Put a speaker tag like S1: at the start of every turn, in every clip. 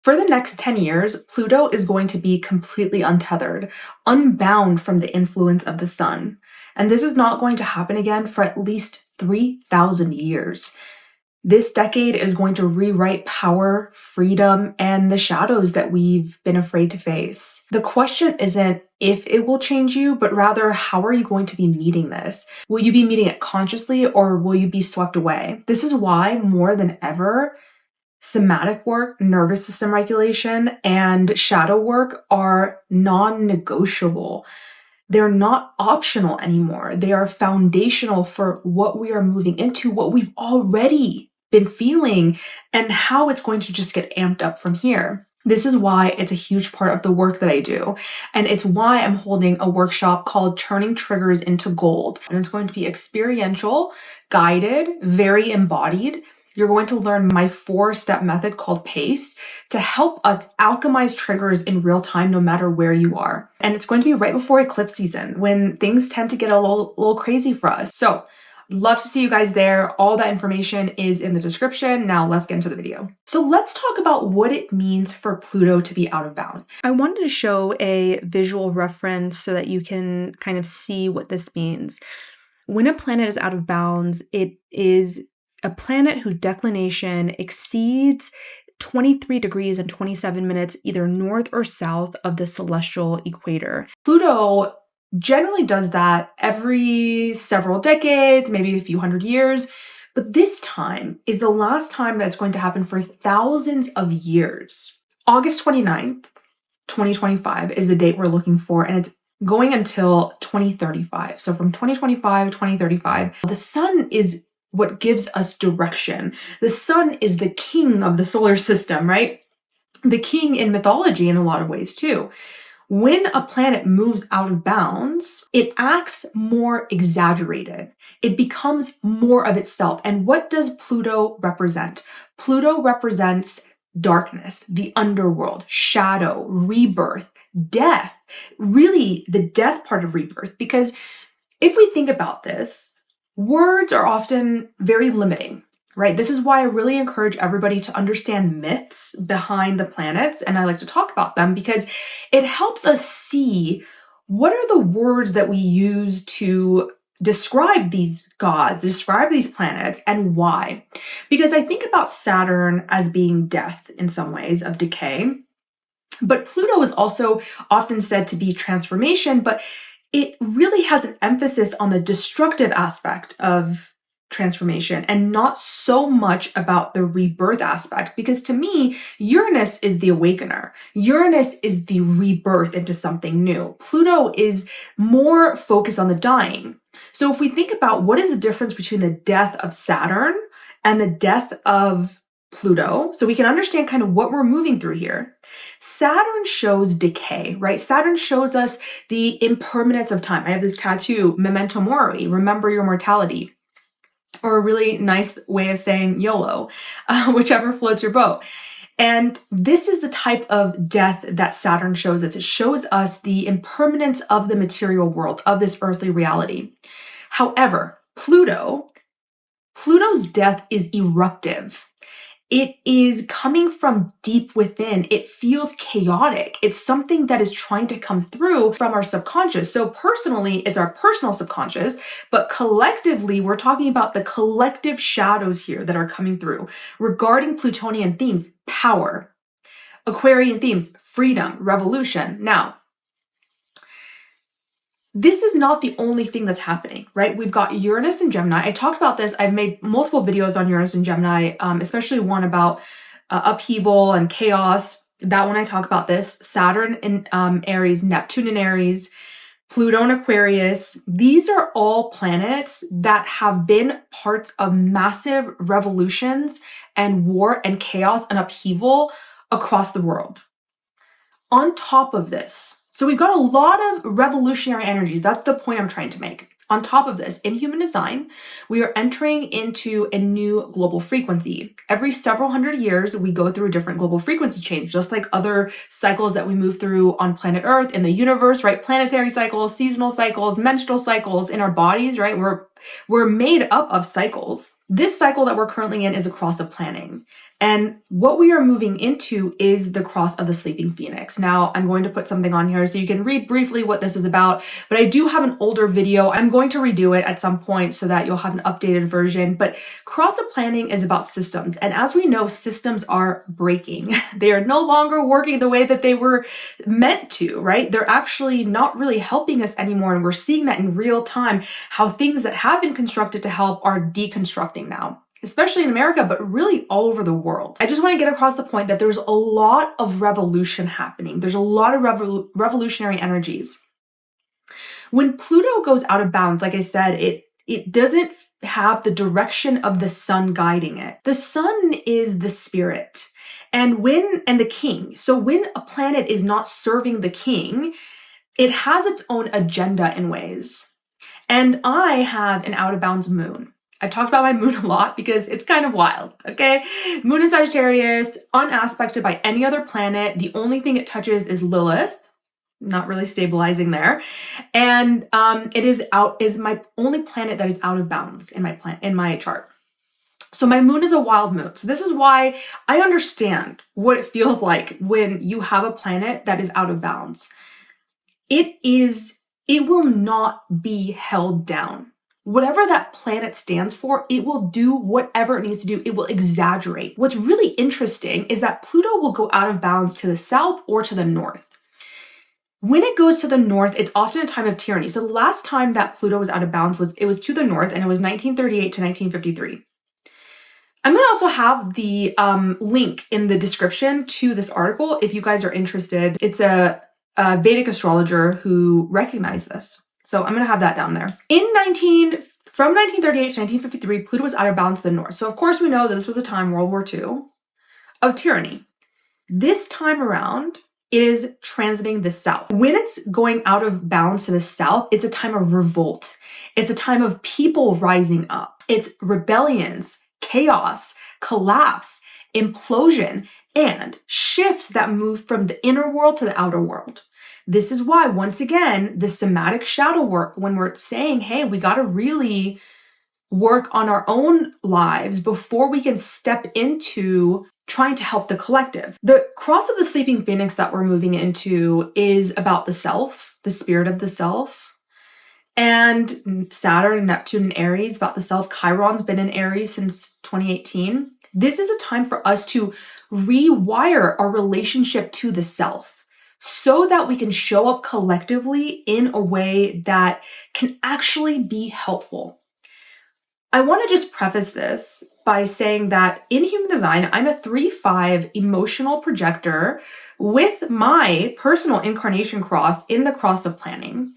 S1: For the next 10 years, Pluto is going to be completely untethered, unbound from the influence of the sun. And this is not going to happen again for at least 3,000 years. This decade is going to rewrite power, freedom, and the shadows that we've been afraid to face. The question isn't if it will change you, but rather how are you going to be meeting this? Will you be meeting it consciously or will you be swept away? This is why more than ever, somatic work, nervous system regulation, and shadow work are non-negotiable. They're not optional anymore. They are foundational for what we are moving into, what we've already been feeling, and how it's going to just get amped up from here. This is why it's a huge part of the work that I do. And it's why I'm holding a workshop called Turning Triggers into Gold. And it's going to be experiential, guided, very embodied. You're going to learn my 4-step method called PACE to help us alchemize triggers in real time, no matter where you are. And it's going to be right before eclipse season when things tend to get a little crazy for us. So love to see you guys there. All that information is in the description. Now let's get into the video. So let's talk about what it means for Pluto to be out of bound. I wanted to show a visual reference so that you can kind of see what this means. When a planet is out of bounds, it is a planet whose declination exceeds 23 degrees and 27 minutes, either north or south of the celestial equator. Pluto generally does that every several decades, maybe a few hundred years, but this time is the last time that's going to happen for thousands of years. August 29th, 2025 is the date we're looking for, and it's going until 2035. So from 2025 to 2035, the sun is what gives us direction. The sun is the king of the solar system, right? The king in mythology in a lot of ways too. When a planet moves out of bounds, it acts more exaggerated. It becomes more of itself. And what does Pluto represent? Pluto represents darkness, the underworld, shadow, rebirth, death, really the death part of rebirth. Because if we think about this, words are often very limiting. Right? This is why I really encourage everybody to understand myths behind the planets, and I like to talk about them because it helps us see what are the words that we use to describe these gods, describe these planets, and why. Because I think about Saturn as being death in some ways, of decay, but Pluto is also often said to be transformation, but it really has an emphasis on the destructive aspect of transformation and not so much about the rebirth aspect, because to me, Uranus is the awakener. Uranus is the rebirth into something new. Pluto is more focused on the dying. So if we think about what is the difference between the death of Saturn and the death of Pluto, so we can understand kind of what we're moving through here. Saturn shows decay, right? Saturn shows us the impermanence of time. I have this tattoo, Memento Mori, remember your mortality. Or a really nice way of saying YOLO, whichever floats your boat. And this is the type of death that Saturn shows us. It shows us the impermanence of the material world, of this earthly reality. However, Pluto's death is eruptive. It is coming from deep within. It feels chaotic. It's something that is trying to come through from our subconscious. So personally, it's our personal subconscious, but collectively, we're talking about the collective shadows here that are coming through regarding Plutonian themes, power, Aquarian themes, freedom, revolution. Now, this is not the only thing that's happening, right? We've got Uranus and Gemini. I talked about this. I've made multiple videos on Uranus and Gemini, especially one about upheaval and chaos. That one I talk about this. Saturn in Aries, Neptune in Aries, Pluto in Aquarius. These are all planets that have been parts of massive revolutions and war and chaos and upheaval across the world. On top of this, so we've got a lot of revolutionary energies. That's the point I'm trying to make. On top of this, in human design, we are entering into a new global frequency. Every several hundred years, we go through a different global frequency change, just like other cycles that we move through on planet Earth, in the universe, right? Planetary cycles, seasonal cycles, menstrual cycles in our bodies, right? We're made up of cycles. This cycle that we're currently in is a cross of planning. And what we are moving into is the cross of the sleeping phoenix. Now, I'm going to put something on here so you can read briefly what this is about, but I do have an older video. I'm going to redo it at some point so that you'll have an updated version. But cross of planning is about systems. And as we know, systems are breaking. They are no longer working the way that they were meant to, right? They're actually not really helping us anymore. And we're seeing that in real time, how things that have been constructed to help are deconstructing now, especially in America, but really all over the world. I just want to get across the point that there's a lot of revolution happening. There's a lot of revolutionary energies. When Pluto goes out of bounds, like I said, it doesn't have the direction of the sun guiding it. The sun is the spirit and the king. So when a planet is not serving the king, it has its own agenda in ways. And I have an out of bounds moon. I've talked about my moon a lot because it's kind of wild, okay? Moon in Sagittarius, unaspected by any other planet. The only thing it touches is Lilith, not really stabilizing there. And it is my only planet that is out of bounds in my chart. So my moon is a wild moon. So this is why I understand what it feels like when you have a planet that is out of bounds. It will not be held down. Whatever that planet stands for, it will do whatever it needs to do. It will exaggerate. What's really interesting is that Pluto will go out of bounds to the south or to the north. When it goes to the north, it's often a time of tyranny. So the last time that Pluto was out of bounds was to the north, and it was 1938 to 1953. I'm going to also have the link in the description to this article if you guys are interested. It's a Vedic astrologer who recognized this. So I'm going to have that down there. From 1938 to 1953, Pluto was out of bounds to the north. So of course we know that this was a time, World War II, of tyranny. This time around, it is transiting the south. When it's going out of bounds to the south, it's a time of revolt. It's a time of people rising up. It's rebellions, chaos, collapse, implosion, and shifts that move from the inner world to the outer world. This is why, once again, the somatic shadow work, when we're saying, hey, we got to really work on our own lives before we can step into trying to help the collective. The cross of the sleeping phoenix that we're moving into is about the self, the spirit of the self. And Saturn and Neptune in Aries, about the self. Chiron's been in Aries since 2018. This is a time for us to rewire our relationship to the self so that we can show up collectively in a way that can actually be helpful. I want to just preface this by saying that in human design, I'm a 3/5 emotional projector with my personal incarnation cross in the cross of planning,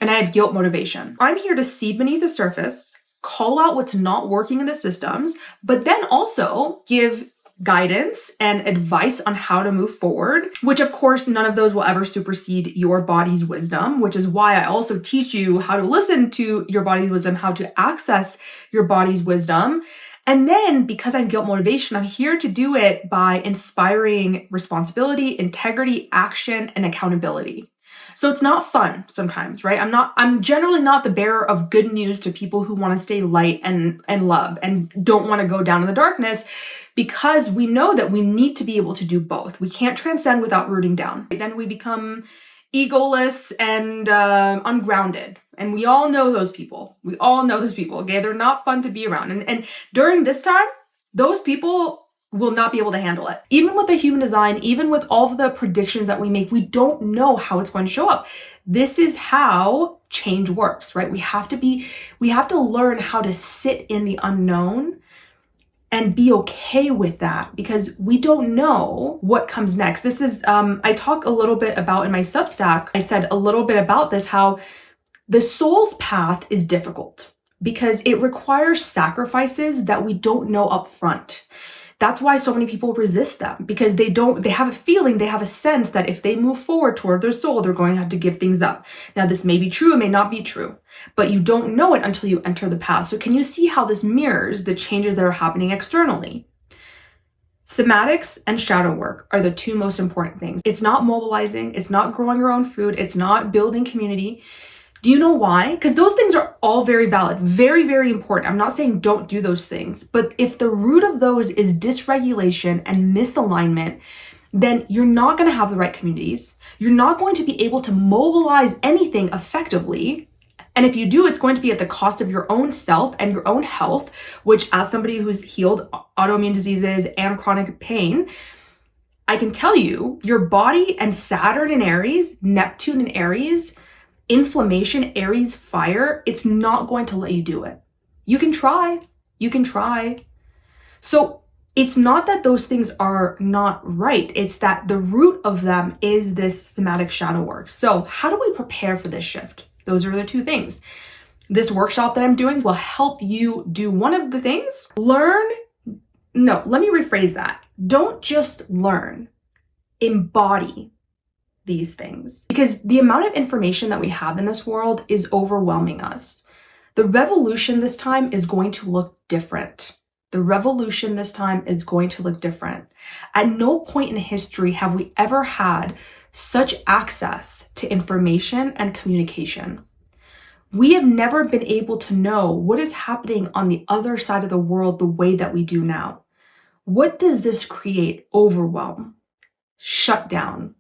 S1: and I have guilt motivation. I'm here to see beneath the surface, call out what's not working in the systems, but then also give guidance and advice on how to move forward, which of course, none of those will ever supersede your body's wisdom, which is why I also teach you how to listen to your body's wisdom, how to access your body's wisdom. And then because I'm guilt motivation, I'm here to do it by inspiring responsibility, integrity, action, and accountability. So it's not fun sometimes, right? I'm generally not the bearer of good news to people who want to stay light and love and don't want to go down in the darkness, because we know that we need to be able to do both. We can't transcend without rooting down. Then we become egoless and ungrounded. And we all know those people. Okay? They're not fun to be around. And during this time, those people will not be able to handle it. Even with the human design, even with all of the predictions that we make, we don't know how it's going to show up. This is how change works, right? We have to learn how to sit in the unknown and be okay with that, because we don't know what comes next. This is, I talk a little bit about in my Substack, I said a little bit about this, how the soul's path is difficult because it requires sacrifices that we don't know up front. That's why so many people resist them, because they have a feeling, they have a sense that if they move forward toward their soul, they're going to have to give things up. Now, this may be true, it may not be true, but you don't know it until you enter the path. So can you see how this mirrors the changes that are happening externally? Somatics and shadow work are the two most important things. It's not mobilizing, it's not growing your own food, it's not building community. Do you know why? Because those things are all very valid, very, very important. I'm not saying don't do those things, but if the root of those is dysregulation and misalignment, then you're not going to have the right communities. You're not going to be able to mobilize anything effectively. And if you do, it's going to be at the cost of your own self and your own health, which, as somebody who's healed autoimmune diseases and chronic pain, I can tell you, your body and Saturn in Aries, Neptune in Aries, inflammation, Aries fire, it's not going to let you do it. You can try. So it's not that those things are not right. It's that the root of them is this somatic shadow work. So how do we prepare for this shift? Those are the two things. This workshop that I'm doing will help you do one of the things. Let me rephrase that. Don't just learn, embody these things, because the amount of information that we have in this world is overwhelming us. The revolution this time is going to look different. At no point in history have we ever had such access to information and communication. We have never been able to know what is happening on the other side of the world the way that we do now. What does this create? Overwhelm, shut down.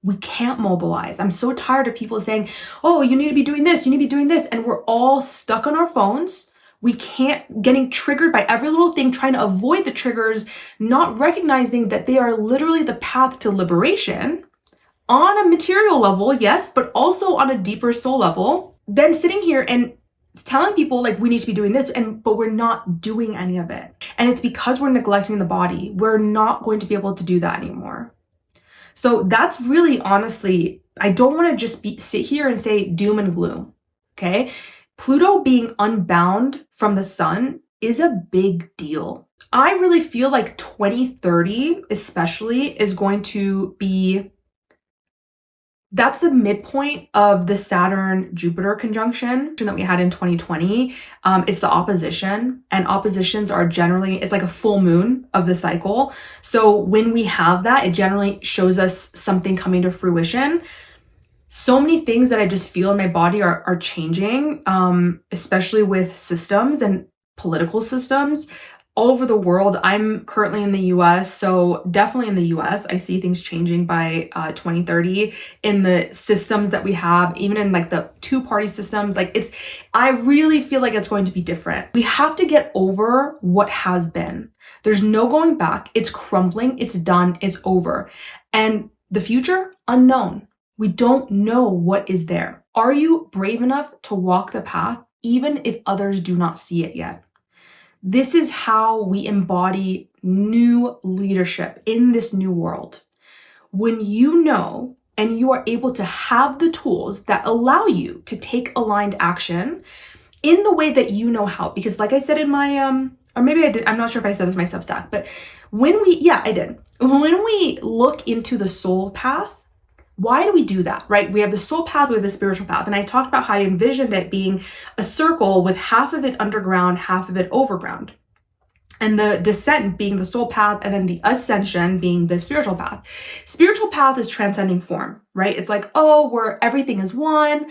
S1: We can't mobilize. I'm so tired of people saying, oh, you need to be doing this, and we're all stuck on our phones. We can't, getting triggered by every little thing, trying to avoid the triggers, not recognizing that they are literally the path to liberation on a material level, yes, but also on a deeper soul level. Then sitting here and telling people like we need to be doing this, but we're not doing any of it. And it's because we're neglecting the body. We're not going to be able to do that anymore. So that's really, honestly, I don't want to just sit here and say doom and gloom, okay? Pluto being unbound from the sun is a big deal. I really feel like 2030 especially is going to be, that's the midpoint of the Saturn-Jupiter conjunction that we had in 2020. It's the opposition, and oppositions are generally, it's like a full moon of the cycle. So when we have that, it generally shows us something coming to fruition. So many things that I just feel in my body are changing, especially with systems and political systems all over the world. I'm currently in the US, so definitely in the US, I see things changing by 2030 in the systems that we have, even in like the two-party systems. I really feel like it's going to be different. We have to get over what has been. There's no going back. It's crumbling. It's done. It's over. And the future, unknown. We don't know what is there. Are you brave enough to walk the path, even if others do not see it yet? This is how we embody new leadership in this new world. When you know and you are able to have the tools that allow you to take aligned action in the way that you know how. Because like I said in my, or maybe I did, I'm not sure if I said this in my Substack, but I did. When we look into the soul path, why do we do that, right? We have the soul path, we have the spiritual path. And I talked about how I envisioned it being a circle with half of it underground, half of it overground. And the descent being the soul path, and then the ascension being the spiritual path. Spiritual path is transcending form, right? It's like, where everything is one.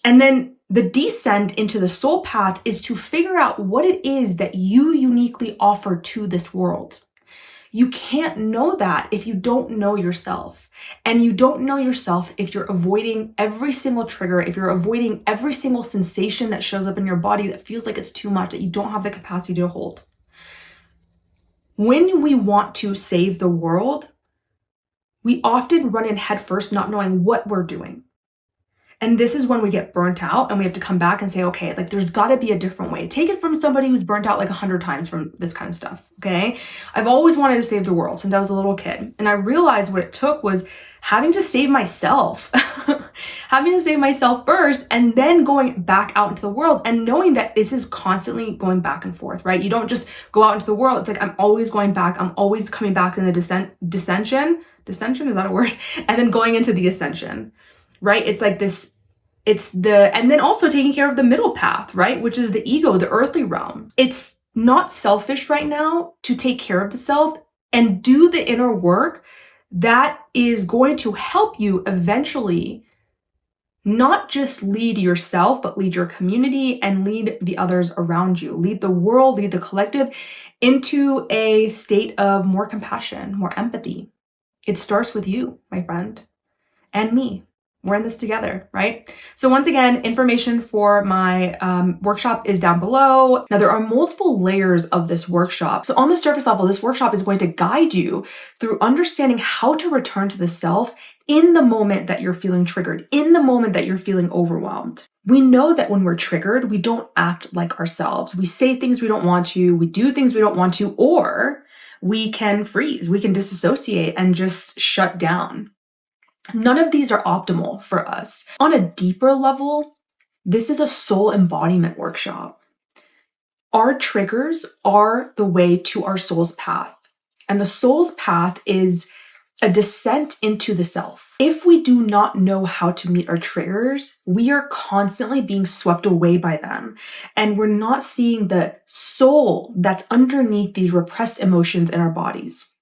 S1: And then the descent into the soul path is to figure out what it is that you uniquely offer to this world. You can't know that if you don't know yourself. And you don't know yourself if you're avoiding every single trigger, if you're avoiding every single sensation that shows up in your body that feels like it's too much, that you don't have the capacity to hold. When we want to save the world, we often run in headfirst not knowing what we're doing. And this is when we get burnt out and we have to come back and say, okay, like there's got to be a different way. Take it from somebody who's burnt out like 100 times from this kind of stuff, okay? I've always wanted to save the world since I was a little kid. And I realized what it took was having to save myself, having to save myself first, and then going back out into the world and knowing that this is constantly going back and forth, right? You don't just go out into the world. It's like, I'm always going back. I'm always coming back in the dissension, is that a word? And then going into the ascension. Right? It's like this, and then also taking care of the middle path, right? Which is the ego, the earthly realm. It's not selfish right now to take care of the self and do the inner work that is going to help you eventually Not just lead yourself, but lead your community and lead the others around you. Lead the world, lead the collective into a state of more compassion, more empathy. It starts with you, my friend, and me. We're in this together, right? So once again, information for my workshop is down below. Now, there are multiple layers of this workshop. So on the surface level, this workshop is going to guide you through understanding how to return to the self in the moment that you're feeling triggered, in the moment that you're feeling overwhelmed. We know that when we're triggered, we don't act like ourselves. We say things we don't want to, we do things we don't want to, or we can freeze, we can disassociate and just shut down. None of these are optimal for us. On a deeper level, this is a soul embodiment workshop. Our triggers are the way to our soul's path. And the soul's path is a descent into the self. If we do not know how to meet our triggers, we are constantly being swept away by them. And we're not seeing the soul that's underneath these repressed emotions in our bodies.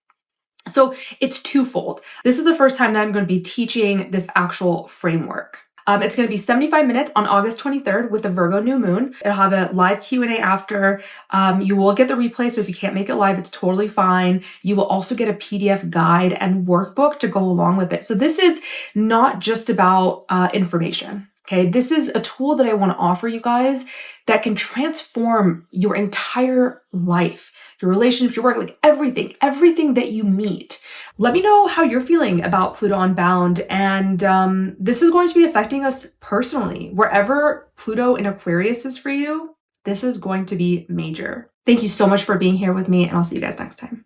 S1: So it's twofold. This is the first time that I'm going to be teaching this actual framework. It's going to be 75 minutes on August 23rd with the Virgo new moon. It'll have a live Q&A after. You will get the replay, so if you can't make it live, it's totally fine. You will also get a PDF guide and workbook to go along with it. So this is not just about information. Okay, this is a tool that I want to offer you guys that can transform your entire life, your relationships, your work, like everything that you meet. Let me know how you're feeling about Pluto Unbound. And this is going to be affecting us personally. Wherever Pluto in Aquarius is for you, this is going to be major. Thank you so much for being here with me, and I'll see you guys next time.